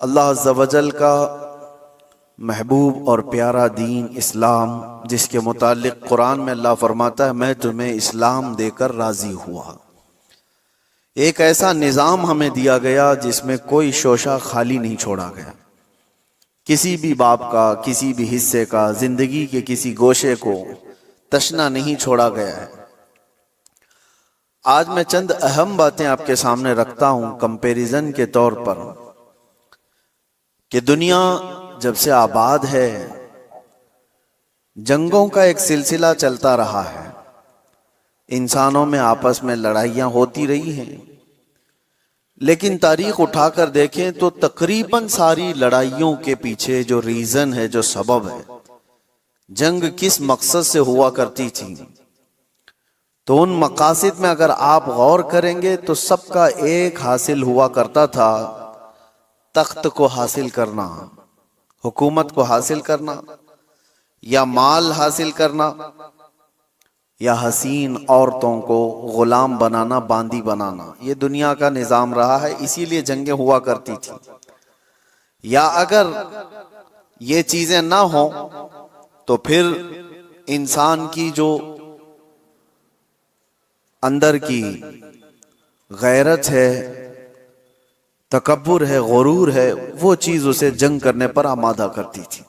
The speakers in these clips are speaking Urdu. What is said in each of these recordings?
اللہ عز و جل کا محبوب اور پیارا دین اسلام، جس کے متعلق قرآن میں اللہ فرماتا ہے میں تمہیں اسلام دے کر راضی ہوا۔ ایک ایسا نظام ہمیں دیا گیا جس میں کوئی شوشہ خالی نہیں چھوڑا گیا، کسی بھی باب کا، کسی بھی حصے کا، زندگی کے کسی گوشے کو تشنا نہیں چھوڑا گیا ہے۔ آج میں چند اہم باتیں آپ کے سامنے رکھتا ہوں کمپیریزن کے طور پر، کہ دنیا جب سے آباد ہے جنگوں کا ایک سلسلہ چلتا رہا ہے، انسانوں میں آپس میں لڑائیاں ہوتی رہی ہیں، لیکن تاریخ اٹھا کر دیکھیں تو تقریباً ساری لڑائیوں کے پیچھے جو ریزن ہے، جو سبب ہے، جنگ کس مقصد سے ہوا کرتی تھی، تو ان مقاصد میں اگر آپ غور کریں گے تو سب کا ایک حاصل ہوا کرتا تھا، تخت کو حاصل کرنا، حکومت کو حاصل کرنا، یا مال حاصل کرنا، یا حسین عورتوں کو غلام بنانا، باندی بنانا۔ یہ دنیا کا نظام رہا ہے، اسی لیے جنگیں ہوا کرتی تھی۔ یا اگر یہ چیزیں نہ ہوں تو پھر انسان کی جو اندر کی غیرت ہے، تکبر ہے، غرور ہے، وہ چیز اسے جنگ کرنے پر آمادہ کرتی تھی۔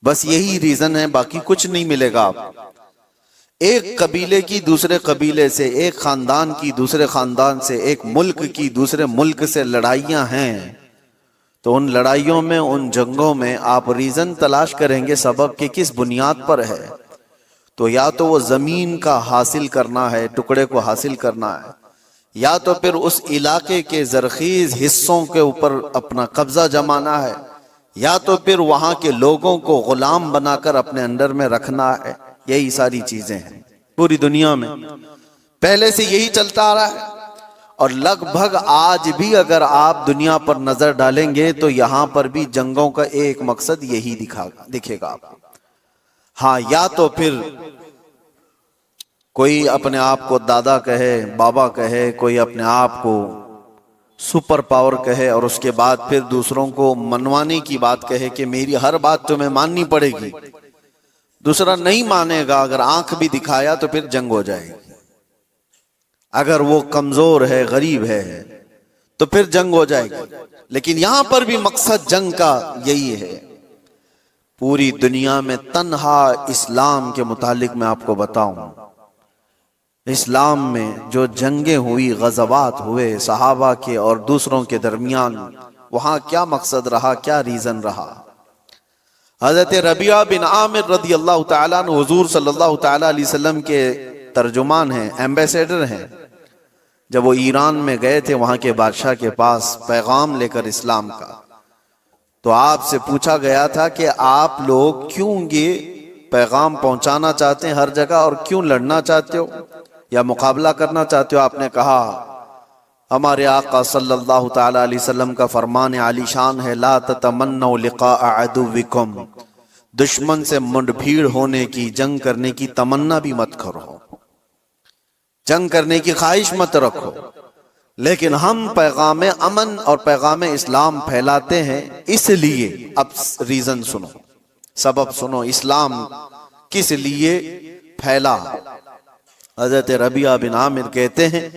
بس یہی ریزن ہے، باقی کچھ نہیں ملے گا آپ۔ ایک قبیلے کی دوسرے قبیلے سے، ایک خاندان کی دوسرے خاندان سے، ایک ملک کی دوسرے ملک سے لڑائیاں ہیں، تو ان لڑائیوں میں، ان جنگوں میں آپ ریزن تلاش کریں گے سبب کہ کس بنیاد پر ہے، تو یا تو وہ زمین کا حاصل کرنا ہے، ٹکڑے کو حاصل کرنا ہے، یا تو پھر اس علاقے کے زرخیز حصوں کے اوپر اپنا قبضہ جمانا ہے، یا تو پھر وہاں کے لوگوں کو غلام بنا کر اپنے انڈر میں رکھنا ہے۔ یہی ساری چیزیں ہیں پوری دنیا میں، پہلے سے یہی چلتا آ رہا ہے، اور لگ بھگ آج بھی اگر آپ دنیا پر نظر ڈالیں گے تو یہاں پر بھی جنگوں کا ایک مقصد یہی دکھے گا آپ۔ ہاں، یا تو پھر کوئی اپنے آپ کو دادا کہے، بابا کہے، کوئی اپنے آپ کو سپر پاور کہے، اور اس کے بعد پھر دوسروں کو منوانے کی بات کہے کہ میری ہر بات تمہیں ماننی پڑے گی، دوسرا نہیں مانے گا، اگر آنکھ بھی دکھایا تو پھر جنگ ہو جائے گی، اگر وہ کمزور ہے، غریب ہے، تو پھر جنگ ہو جائے گی۔ لیکن یہاں پر بھی مقصد جنگ کا یہی ہے۔ پوری دنیا میں تنہا اسلام کے متعلق میں آپ کو بتاؤں، اسلام میں جو جنگیں ہوئی، غزوات ہوئے صحابہ کے اور دوسروں کے درمیان، وہاں کیا مقصد رہا، کیا ریزن رہا؟ حضرت ربیعہ بن عامر رضی اللہ تعالیٰ عنہ حضور صلی اللہ تعالیٰ علیہ وسلم کے ترجمان ہیں، ایمبیسیڈر ہیں۔ جب وہ ایران میں گئے تھے وہاں کے بادشاہ کے پاس پیغام لے کر اسلام کا، تو آپ سے پوچھا گیا تھا کہ آپ لوگ کیوں یہ پیغام پہنچانا چاہتے ہیں ہر جگہ، اور کیوں لڑنا چاہتے ہو یا مقابلہ کرنا چاہتے ہو؟ آپ نے کہا ہمارے آقا صلی اللہ تعالیٰ علیہ وسلم کا فرمان عالی شان ہے، لا تتمنوا لقاء عدوکم، دشمن سے منڈ بھیڑ ہونے کی، جنگ کرنے کی تمنا بھی مت کرو، جنگ کرنے کی خواہش مت رکھو، لیکن ہم پیغام امن اور پیغام اسلام پھیلاتے ہیں، اس لیے اب ریزن سنو، سبب سنو، اسلام کس لیے پھیلا۔ حضرت ربیعہ بن عامر کہتے ہیں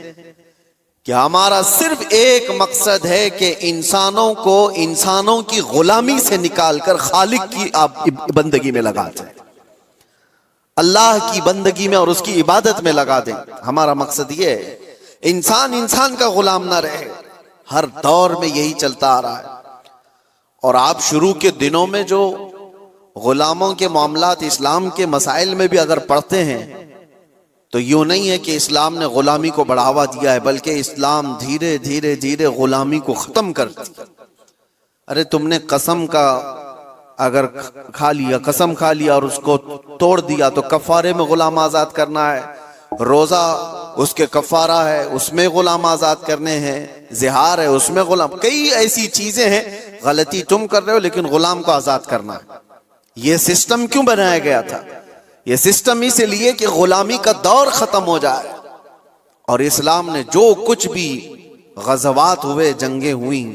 کہ ہمارا صرف ایک مقصد ہے کہ انسانوں کو انسانوں کی غلامی سے نکال کر خالق کی بندگی میں لگا دیں، اللہ کی بندگی میں اور اس کی عبادت میں لگا دیں۔ ہمارا مقصد یہ ہے انسان انسان کا غلام نہ رہے، ہر دور میں یہی چلتا آ رہا ہے۔ اور آپ شروع کے دنوں میں جو غلاموں کے معاملات، اسلام کے مسائل میں بھی اگر پڑھتے ہیں تو یوں نہیں ہے کہ اسلام نے غلامی کو بڑھاوا دیا ہے، بلکہ اسلام دھیرے دھیرے دھیرے غلامی کو ختم کر دیا۔ ارے تم نے قسم کا اگر کھا لیا، قسم کھا لیا اور اس کو توڑ دیا تو کفارے میں غلام آزاد کرنا ہے، روزہ اس کے کفارہ ہے، اس میں غلام آزاد کرنے ہیں، زہار ہے اس میں غلام، کئی ایسی چیزیں ہیں، غلطی تم کر رہے ہو لیکن غلام کو آزاد کرنا ہے۔ یہ سسٹم کیوں بنایا گیا تھا؟ یہ سسٹم اس لیے کہ غلامی کا دور ختم ہو جائے، اور اسلام نے جو کچھ بھی غزوات ہوئے، جنگیں ہوئیں،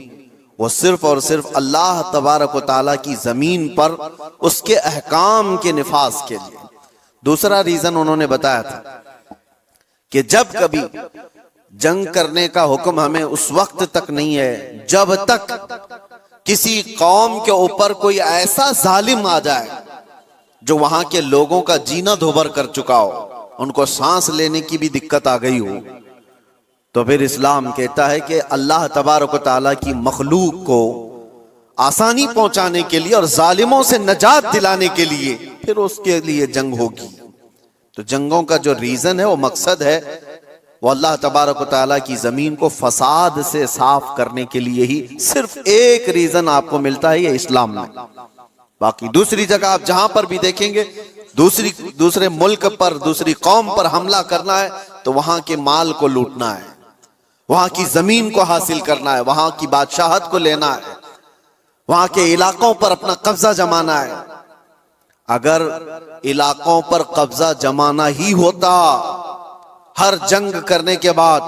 وہ صرف اور صرف اللہ تبارک و تعالیٰ کی زمین پر اس کے احکام کے نفاذ کے لیے۔ دوسرا ریزن انہوں نے بتایا تھا کہ جب کبھی جنگ کرنے کا حکم ہمیں اس وقت تک نہیں ہے جب تک کسی قوم کے اوپر کوئی ایسا ظالم آ جائے جو وہاں کے لوگوں کا جینا دھوبر کر چکا ہو، ان کو سانس لینے کی بھی دقت آ گئی ہو، تو پھر اسلام کہتا ہے کہ اللہ تبارک و تعالیٰ کی مخلوق کو آسانی پہنچانے کے لیے اور ظالموں سے نجات دلانے کے لیے پھر اس کے لیے جنگ ہوگی۔ تو جنگوں کا جو ریزن ہے، وہ مقصد ہے، وہ اللہ تبارک و تعالیٰ کی زمین کو فساد سے صاف کرنے کے لیے ہی صرف ایک ریزن آپ کو ملتا ہے، یہ اسلام میں۔ باقی دوسری جگہ آپ جہاں پر بھی دیکھیں گے دوسرے ملک پر، دوسری قوم پر حملہ کرنا ہے تو وہاں کے مال کو لوٹنا ہے، وہاں کی زمین کو حاصل کرنا ہے، وہاں کی بادشاہت کو لینا ہے، وہاں کے علاقوں پر اپنا قبضہ جمانا ہے۔ اگر علاقوں پر قبضہ جمانا ہی ہوتا ہر جنگ کرنے کے بعد،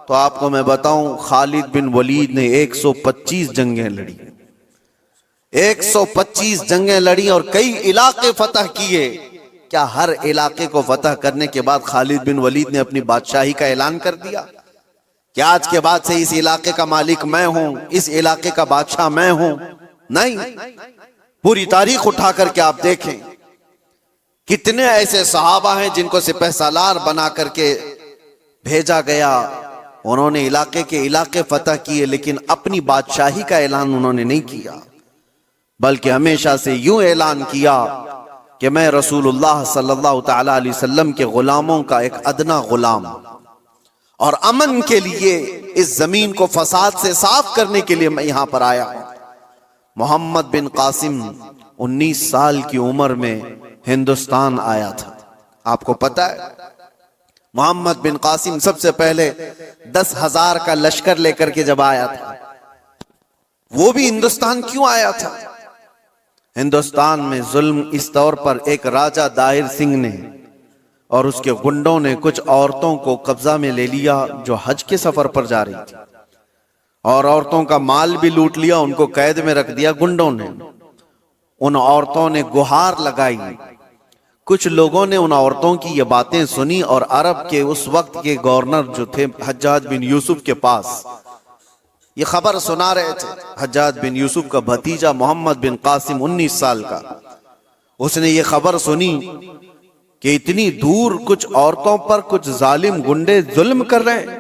تو آپ کو میں بتاؤں خالد بن ولید نے 125 جنگیں لڑی، 125 جنگیں لڑی اور کئی علاقے فتح کیے۔ کیا ہر علاقے کو فتح کرنے کے بعد خالد بن ولید نے اپنی بادشاہی کا اعلان کر دیا کہ آج کے بعد سے اس علاقے کا مالک میں ہوں، اس علاقے کا بادشاہ میں ہوں؟ نہیں، پوری تاریخ اٹھا کر کے آپ دیکھیں کتنے ایسے صحابہ ہیں جن کو سپہ سالار بنا کر کے بھیجا گیا، انہوں نے علاقے کے علاقے فتح کیے، لیکن اپنی بادشاہی کا اعلان انہوں نے نہیں کیا، بلکہ ہمیشہ سے یوں اعلان کیا کہ میں رسول اللہ صلی اللہ تعالی علیہ وسلم کے غلاموں کا ایک ادنا غلام، اور امن کے لیے اس زمین کو فساد سے صاف کرنے کے لیے میں یہاں پر آیا ہوں۔ محمد بن قاسم 19 سال کی عمر میں ہندوستان آیا تھا۔ آپ کو پتہ ہے محمد بن قاسم سب سے پہلے 10,000 کا لشکر لے کر کے جب آیا تھا، وہ بھی ہندوستان کیوں آیا تھا؟ ہندوستان میں ظلم اس طور پر ایک راجہ دائر سنگھ نے اور اس کے گنڈوں نے کچھ عورتوں کو قبضہ میں لے لیا جو حج کے سفر پر جا رہی تھی، اور عورتوں کا مال بھی لوٹ لیا، ان کو قید میں رکھ دیا گنڈوں نے۔ ان عورتوں نے گہار لگائی، کچھ لوگوں نے ان عورتوں کی یہ باتیں سنی اور عرب کے اس وقت کے گورنر جو تھے حجاج بن یوسف کے پاس یہ خبر سنا رہے تھے۔ حجاج بن یوسف کا بھتیجا محمد بن قاسم 19 سال کا، اس نے یہ خبر سنی کہ اتنی دور کچھ عورتوں پر کچھ ظالم گنڈے ظلم کر رہے ہیں،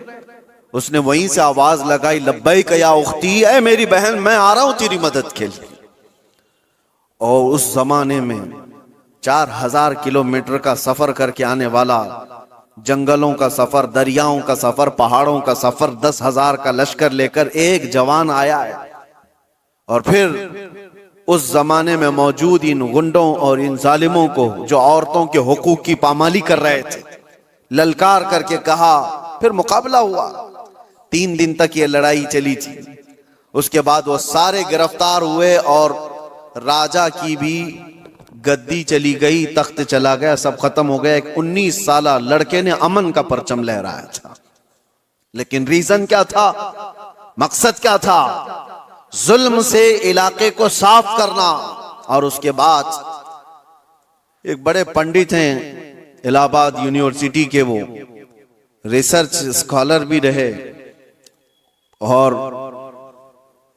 اس نے وہیں سے آواز لگائی، لبیک یا اختی، اے میری بہن میں آ رہا ہوں تیری مدد کے لیے۔ اور اس زمانے میں 4000 کلومیٹر کا سفر کر کے آنے والا، جنگلوں کا سفر، دریاؤں کا سفر، پہاڑوں کا سفر، 10,000 کا لشکر لے کر ایک جوان آیا ہے، اور پھر اس زمانے میں موجود ان گنڈوں اور ان ظالموں کو جو عورتوں کے حقوق کی پامالی کر رہے تھے للکار کر کے کہا، پھر مقابلہ ہوا۔ 3 دن تک یہ لڑائی چلی تھی، اس کے بعد وہ سارے گرفتار ہوئے اور راجہ کی بھی گدی چلی گئی، تخت چلا گیا، سب ختم ہو گیا۔ ایک 19 سالہ لڑکے نے امن کا پرچم لہرایا تھا، لیکن ریزن کیا تھا، مقصد کیا تھا؟ ظلم سے علاقے کو صاف کرنا۔ اور اس کے بعد ایک بڑے پنڈت ہیں الہ آباد یونیورسٹی کے، وہ ریسرچ اسکالر بھی رہے، اور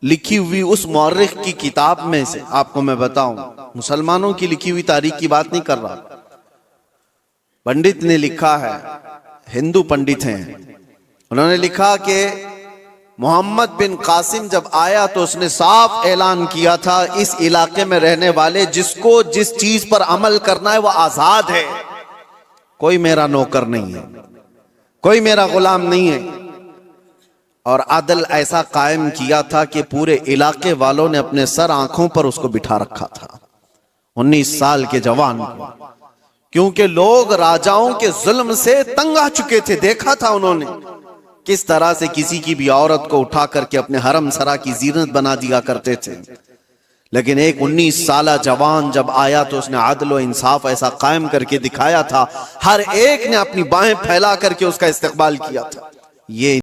لکھی ہوئی اس مورخ کی کتاب میں سے آپ کو میں بتاؤں، مسلمانوں کی لکھی ہوئی تاریخ کی بات نہیں کر رہا، پنڈت نے لکھا ہے، ہندو پنڈت ہیں، انہوں نے لکھا کہ محمد بن قاسم جب آیا تو اس نے صاف اعلان کیا تھا، اس علاقے میں رہنے والے جس کو جس چیز پر عمل کرنا ہے وہ آزاد ہے، کوئی میرا نوکر نہیں ہے، کوئی میرا غلام نہیں ہے۔ اور عدل ایسا قائم کیا تھا کہ پورے علاقے والوں نے اپنے سر آنکھوں پر اس کو بٹھا رکھا تھا، 19 سال کے جوان کو، کیونکہ لوگ راجاؤں کے ظلم سے تنگ آ چکے تھے۔ دیکھا تھا انہوں نے کس طرح سے کسی کی بھی عورت کو اٹھا کر کے اپنے حرم سرا کی زینت بنا دیا کرتے تھے، لیکن ایک 19 سالہ جوان جب آیا تو اس نے عدل و انصاف ایسا قائم کر کے دکھایا تھا، ہر ایک نے اپنی بائیں پھیلا کر کے اس کا استقبال کیا تھا۔ یہ